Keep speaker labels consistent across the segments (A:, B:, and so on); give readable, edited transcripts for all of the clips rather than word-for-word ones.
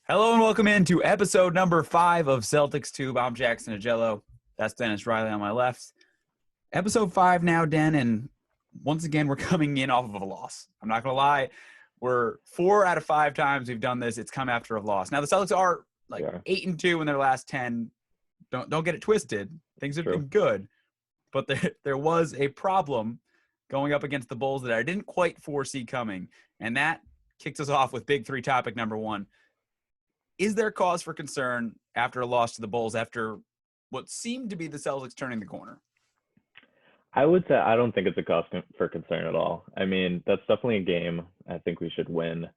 A: Hello and welcome into episode number 5 of Celtics Tube. I'm Jackson Agello. That's Dennis Riley on my left. Episode 5 now, Den, and once again, we're coming in off of a loss. I'm not going to lie. We're 4 out of 5 times we've done this. It's come after a loss. Now, the Celtics are 8-2 in their last 10. Don't get it twisted. Things have been good. But there was a problem going up against the Bulls that I didn't quite foresee coming. And that kicks us off with Big 3 topic number 1. Is there cause for concern after a loss to the Bulls after what seemed to be the Celtics turning the corner?
B: I would say I don't think it's a cause for concern at all. I mean, that's definitely a game I think we should win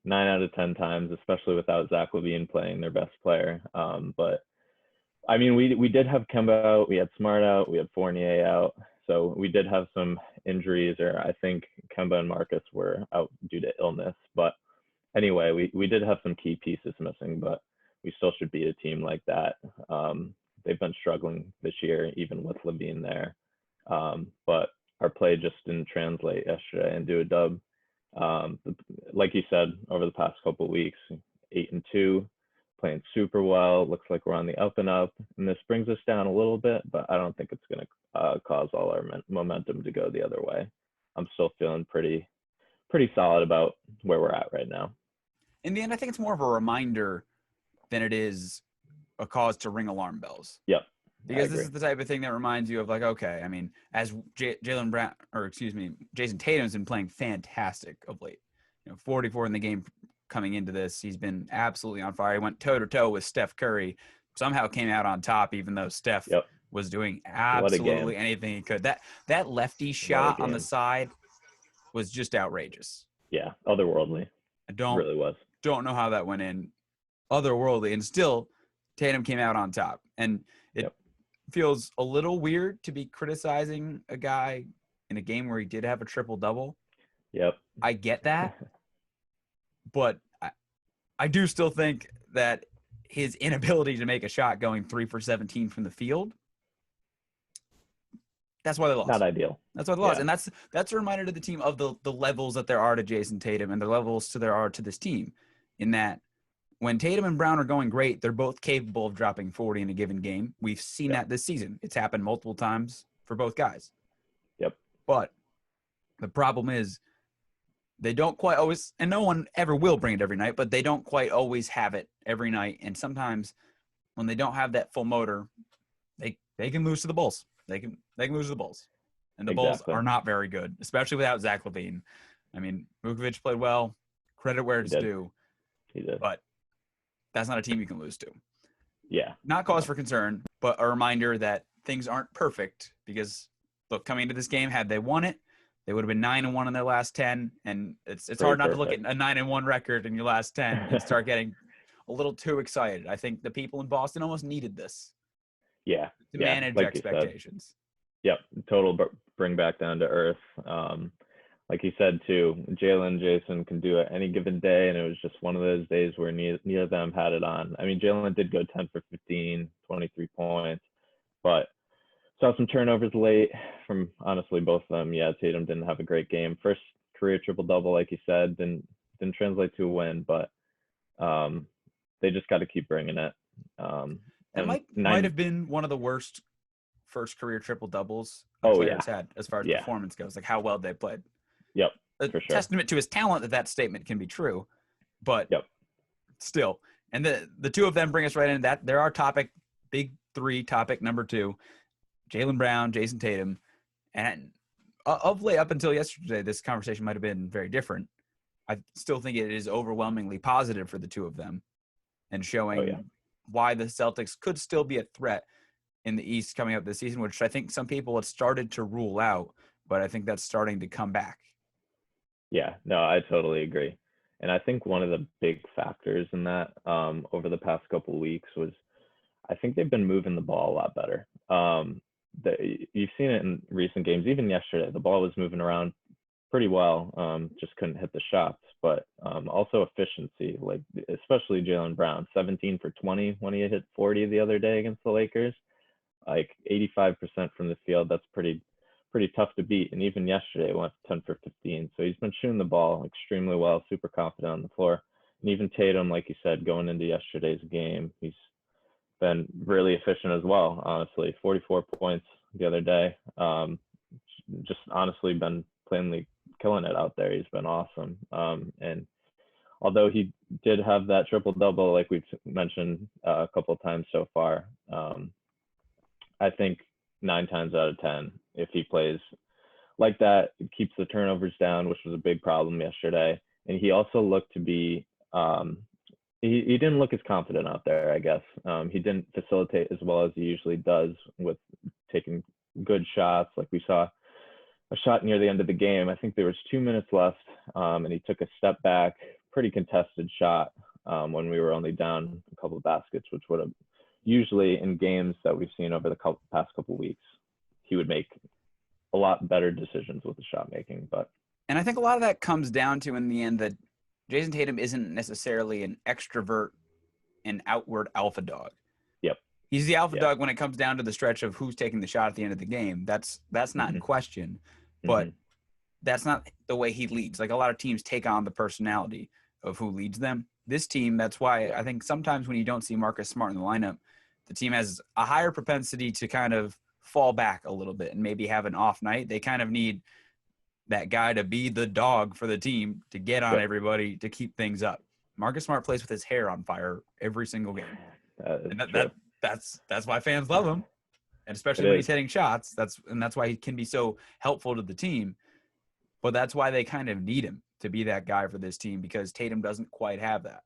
B: 9 out of 10 times, especially without Zach LaVine playing their best player. But, I mean, we did have Kemba out. We had Smart out. We had Fournier out. So we did have some injuries, or I think Kemba and Marcus were out due to illness. But anyway, we did have some key pieces missing, but we still should beat a team like that. They've been struggling this year, even with LaVine there. But our play just didn't translate yesterday into a dub. Like you said, over the past couple of weeks, 8-2, playing super well. Looks like we're on the up and up. And this brings us down a little bit, but I don't think it's going to cause all our momentum to go the other way. I'm still feeling pretty solid about where we're at right now.
A: In the end, I think it's more of a reminder than it is a cause to ring alarm bells.
B: Yep.
A: Because this is the type of thing that reminds you of like, okay, I mean, as Jayson Tatum's been playing fantastic of late. 44 in the game coming into this. He's been absolutely on fire. He went toe-to-toe with Steph Curry. Somehow came out on top, even though Steph was doing absolutely anything he could. That lefty shot on the side was just outrageous.
B: Yeah, otherworldly. Really was.
A: Don't know how that went in. Otherworldly. And still, Tatum came out on top. And it feels a little weird to be criticizing a guy in a game where he did have a triple-double.
B: Yep.
A: I get that. But I do still think that his inability to make a shot going 3 for 17 from the field, that's why they lost.
B: Not ideal.
A: That's why they lost. And that's a reminder to the team of the levels that there are to Jayson Tatum and the levels there are to this team, in that when Tatum and Brown are going great, they're both capable of dropping 40 in a given game. We've seen that this season. It's happened multiple times for both guys.
B: Yep.
A: But the problem is they don't quite always, and no one ever will bring it every night, but they don't quite always have it every night. And sometimes when they don't have that full motor, they can lose to the Bulls. They can lose to the Bulls. And the Bulls are not very good, especially without Zach LaVine. I mean, Vukovic played well. Credit where it's due.
B: He did.
A: But that's not a team you can lose to.
B: Yeah.
A: Not cause for concern, but a reminder that things aren't perfect because, look, coming into this game, had they won it, they would have been 9-1 in their last 10. And it's hard not to look at a 9-1 record in your last 10 and start getting a little too excited. I think the people in Boston almost needed this.
B: Yeah.
A: To manage expectations.
B: Yep. Total bring back down to earth. Like you said, too, Jaylen, Jayson can do it any given day, and it was just one of those days where neither of them had it on. I mean, Jaylen did go 10 for 15, 23 points, but saw some turnovers late from, honestly, both of them. Yeah, Tatum didn't have a great game. First career triple-double, like you said, didn't translate to a win, but they just got to keep bringing it.
A: It might have been one of the worst first career triple-doubles players had as far as performance goes, like how well they played.
B: Yep,
A: a
B: for sure.
A: Testament to his talent that statement can be true, but still. And the two of them bring us right into that. There are big 3 topic number 2, Jaylen Brown, Jayson Tatum. And of late, up until yesterday, this conversation might have been very different. I still think it is overwhelmingly positive for the two of them and showing why the Celtics could still be a threat in the East coming up this season, which I think some people had started to rule out, but I think that's starting to come back.
B: Yeah, no, I totally agree. And I think one of the big factors in that over the past couple of weeks was I think they've been moving the ball a lot better. You've seen it in recent games. Even yesterday, the ball was moving around pretty well, just couldn't hit the shots. But also efficiency, like especially Jaylen Brown, 17 for 20 when he hit 40 the other day against the Lakers. Like 85% from the field, that's pretty tough to beat. And even yesterday, it went 10 for 15. So he's been shooting the ball extremely well, super confident on the floor. And even Tatum, like you said, going into yesterday's game, he's been really efficient as well, honestly. 44 points the other day. Just honestly been plainly killing it out there. He's been awesome. And although he did have that triple double, like we've mentioned a couple of times so far, I think 9 times out of 10, if he plays like that, keeps the turnovers down, which was a big problem yesterday. And he also looked to be, he didn't look as confident out there, I guess. He didn't facilitate as well as he usually does with taking good shots. Like we saw a shot near the end of the game. I think there was 2 minutes left, and he took a step back, pretty contested shot when we were only down a couple of baskets, which would have usually in games that we've seen over the past couple of weeks, he would make a lot better decisions with the shot making.
A: And I think a lot of that comes down to in the end that Jayson Tatum isn't necessarily an extrovert and outward alpha dog.
B: Yep.
A: He's the alpha dog when it comes down to the stretch of who's taking the shot at the end of the game. That's not in question, but that's not the way he leads. Like a lot of teams take on the personality of who leads them. This team, that's why I think sometimes when you don't see Marcus Smart in the lineup, the team has a higher propensity to kind of fall back a little bit and maybe have an off night. They kind of need that guy to be the dog for the team to get on everybody to keep things up. Marcus Smart plays with his hair on fire every single game. That's why fans love him. And especially when he's hitting shots, that's why he can be so helpful to the team. But that's why they kind of need him to be that guy for this team because Tatum doesn't quite have that.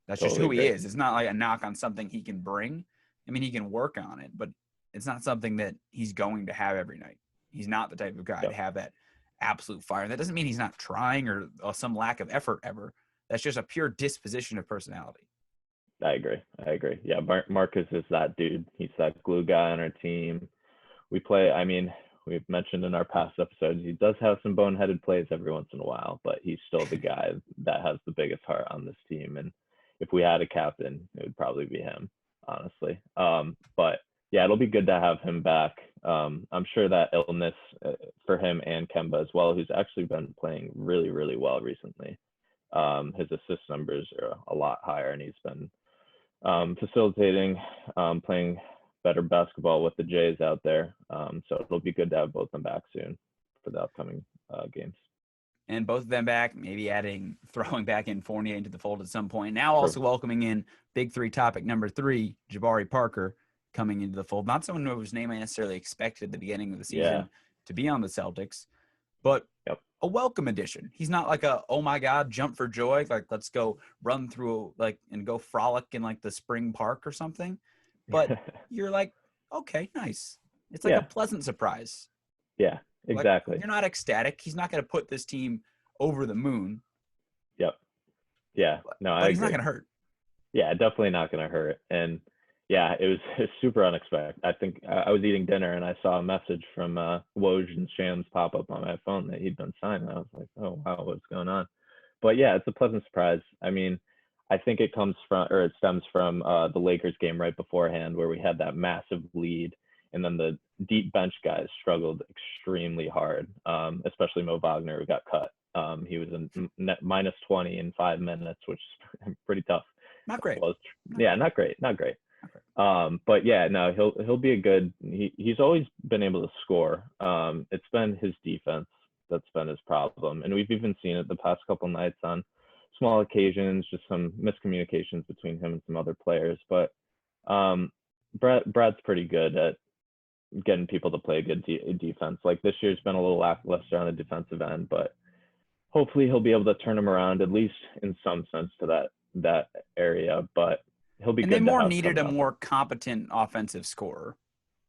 A: That's just who he is. It's not like a knock on something he can bring. I mean, he can work on it, but it's not something that he's going to have every night. He's not the type of guy to have that absolute fire. That doesn't mean he's not trying or some lack of effort ever. That's just a pure disposition of personality.
B: I agree. Yeah, Marcus is that dude. He's that glue guy on our team. We've mentioned in our past episodes, he does have some boneheaded plays every once in a while, but he's still the guy that has the biggest heart on this team. And if we had a captain, it would probably be him, honestly. But yeah, it'll be good to have him back. I'm sure that illness for him and Kemba as well, who's actually been playing really, really well recently. His assist numbers are a lot higher, and he's been facilitating, playing better basketball with the Jays out there. So it'll be good to have both of them back soon for the upcoming games.
A: And both of them back, maybe throwing back in Fournier into the fold at some point. Now also welcoming in Big Three topic number 3, Jabari Parker coming into the fold. Not someone whose name I necessarily expected at the beginning of the season to be on the Celtics, but a welcome addition. He's not like a, oh my God, jump for joy. Like, let's go run through and go frolic in like the spring park or something. But you're like, okay, nice. It's like a pleasant surprise.
B: Yeah, exactly.
A: Like, you're not ecstatic. He's not going to put this team over the moon.
B: Yep. Yeah. No,
A: but he's not going to hurt.
B: Yeah, definitely not going to hurt. And yeah, it was super unexpected. I think I was eating dinner and I saw a message from Woj and Shams pop up on my phone that he'd been signed. And I was like, oh, wow, what's going on? But yeah, it's a pleasant surprise. I mean, I think it stems from the Lakers game right beforehand where we had that massive lead. And then the deep bench guys struggled extremely hard, especially Mo Wagner, who got cut. He was in net minus 20 in 5 minutes, which is pretty tough.
A: Not great.
B: Not great. But yeah, no, he'll be a good. He's always been able to score. It's been his defense that's been his problem, and we've even seen it the past couple nights on small occasions, just some miscommunications between him and some other players. But Brad's pretty good at getting people to play good defense. Like this year's been a little lackluster on the defensive end, but hopefully he'll be able to turn him around at least in some sense to that area. But he'll be good.
A: And they more needed a more competent offensive scorer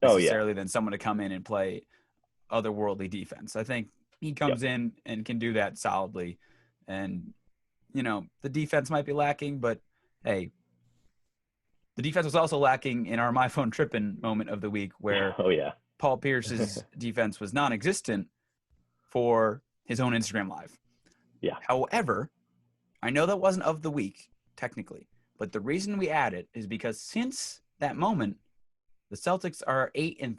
A: necessarily than someone to come in and play otherworldly defense. I think he comes in and can do that solidly. And, the defense might be lacking, but hey, the defense was also lacking in our My Phone Trippin' moment of the week where Paul Pierce's defense was non-existent for his own Instagram Live.
B: Yeah.
A: However, I know that wasn't of the week, technically. But the reason we add it is because since that moment, the Celtics are 8-3,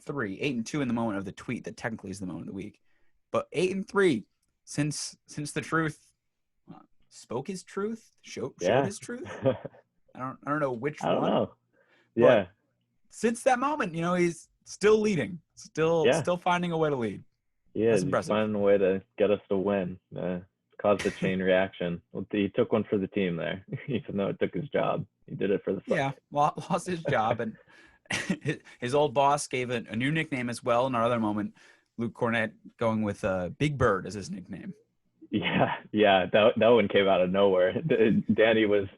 A: 8-2 in the moment of the tweet that technically is the moment of the week. But 8-3 since the truth spoke his truth, showed
B: Yeah.
A: his truth. I don't know which
B: I don't
A: one,
B: know.
A: but
B: Yeah.
A: since that moment, he's still leading, still
B: Yeah.
A: finding a way to lead.
B: He
A: That's
B: is. He's
A: impressive.
B: finding a way to get us to win. Caused a chain reaction. Well, he took one for the team there, even though it took his job. He did it for the
A: Yeah,
B: fight.
A: lost his job, and his old boss gave a new nickname as well. In another moment, Luke Cornett going with Big Bird as his nickname.
B: Yeah. That one came out of nowhere. Danny was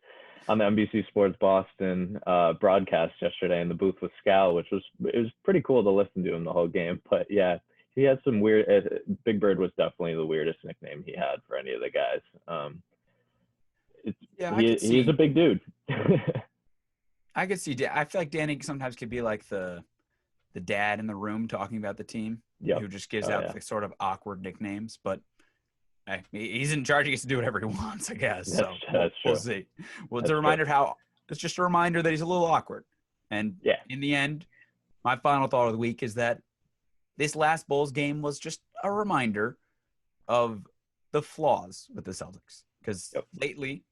B: on the NBC Sports Boston broadcast yesterday in the booth with Scal, it was pretty cool to listen to him the whole game. But yeah, he had some weird. Big Bird was definitely the weirdest nickname he had for any of the guys.
A: Yeah, I could
B: He's a
A: see.
B: big dude.
A: I could see. I feel like Danny sometimes could be like the dad in the room talking about the team,
B: Yep.
A: who just gives
B: Oh
A: out
B: yeah.
A: the sort of awkward nicknames. But hey, he's in charge. He gets to do whatever he wants, I guess. So
B: That's
A: we'll
B: true.
A: see. Well, it's
B: That's
A: a
B: true.
A: reminder of how. It's just a reminder that he's a little awkward. And
B: Yeah.
A: in the end, my final thought of the week is that this last Bulls game was just a reminder of the flaws with the Celtics. Because
B: Yep.
A: lately,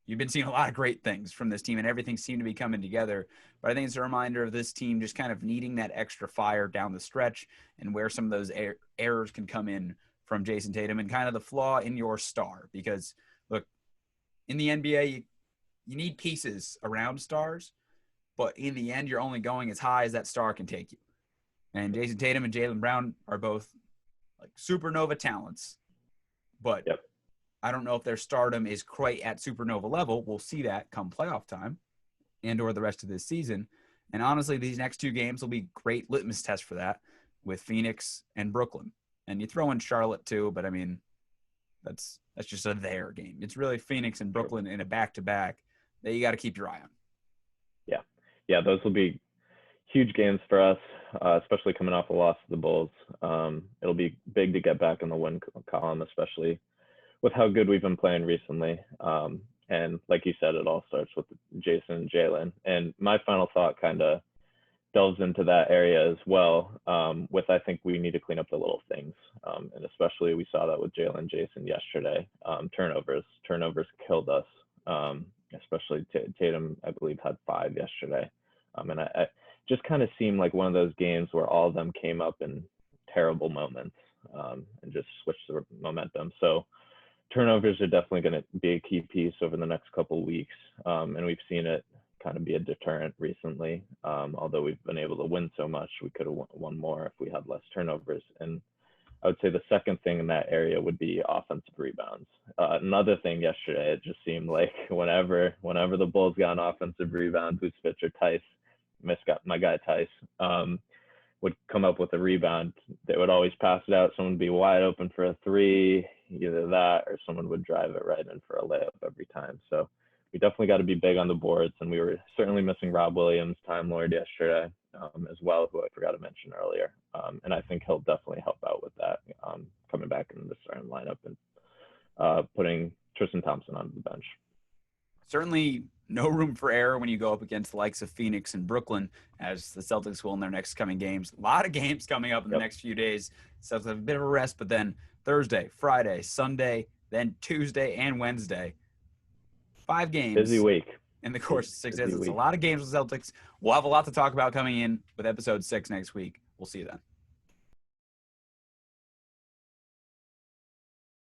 A: you've been seeing a lot of great things from this team, and everything seemed to be coming together. But I think it's a reminder of this team just kind of needing that extra fire down the stretch, and where some of those errors can come in from Jayson Tatum, and kind of the flaw in your star. Because, look, in the NBA, you need pieces around stars, but in the end, you're only going as high as that star can take you. And Jayson Tatum and Jaylen Brown are both like supernova talents, but
B: Yep.
A: I don't know if their stardom is quite at supernova level. We'll see that come playoff time and or the rest of this season. And honestly, these next two games will be great litmus tests for that with Phoenix and Brooklyn. And you throw in Charlotte too, but I mean, that's just a their game. It's really Phoenix and Brooklyn in a back-to-back that you got to keep your eye on.
B: Yeah. Those will be huge games for us, especially coming off a loss to the Bulls. It'll be big to get back in the win column, especially with how good we've been playing recently. And like you said, it all starts with Jayson and Jaylen. And my final thought kind of delves into that area as well. With I think we need to clean up the little things, and especially we saw that with Jaylen, Jayson yesterday. Turnovers killed us. Especially Tatum, I believe, had 5 yesterday. And I just kind of seemed like one of those games where all of them came up in terrible moments, and just switched the momentum. So turnovers are definitely going to be a key piece over the next couple of weeks. And we've seen it kind of be a deterrent recently. Although we've been able to win so much, we could have won more if we had less turnovers. And I would say the second thing in that area would be offensive rebounds. Another thing yesterday, it just seemed like whenever the Bulls got an offensive rebound, Vucevic or Tice, my guy Tice, would come up with a rebound, they would always pass it out. Someone would be wide open for a 3, either that or someone would drive it right in for a layup every time. So we definitely got to be big on the boards, and we were certainly missing Rob Williams, Time Lord yesterday, as well, who I forgot to mention earlier. And I think he'll definitely help out with that, coming back into the starting lineup and putting Tristan Thompson on the bench.
A: Certainly no room for error when you go up against the likes of Phoenix and Brooklyn, as the Celtics will in their next coming games. A lot of games coming up in the next few days. Celtics have a bit of a rest, but then Thursday, Friday, Sunday, then Tuesday and Wednesday. 5 games.
B: Busy week.
A: In the course of 6 days. It's a lot of games with Celtics. We'll have a lot to talk about coming in with episode 6 next week. We'll see you then.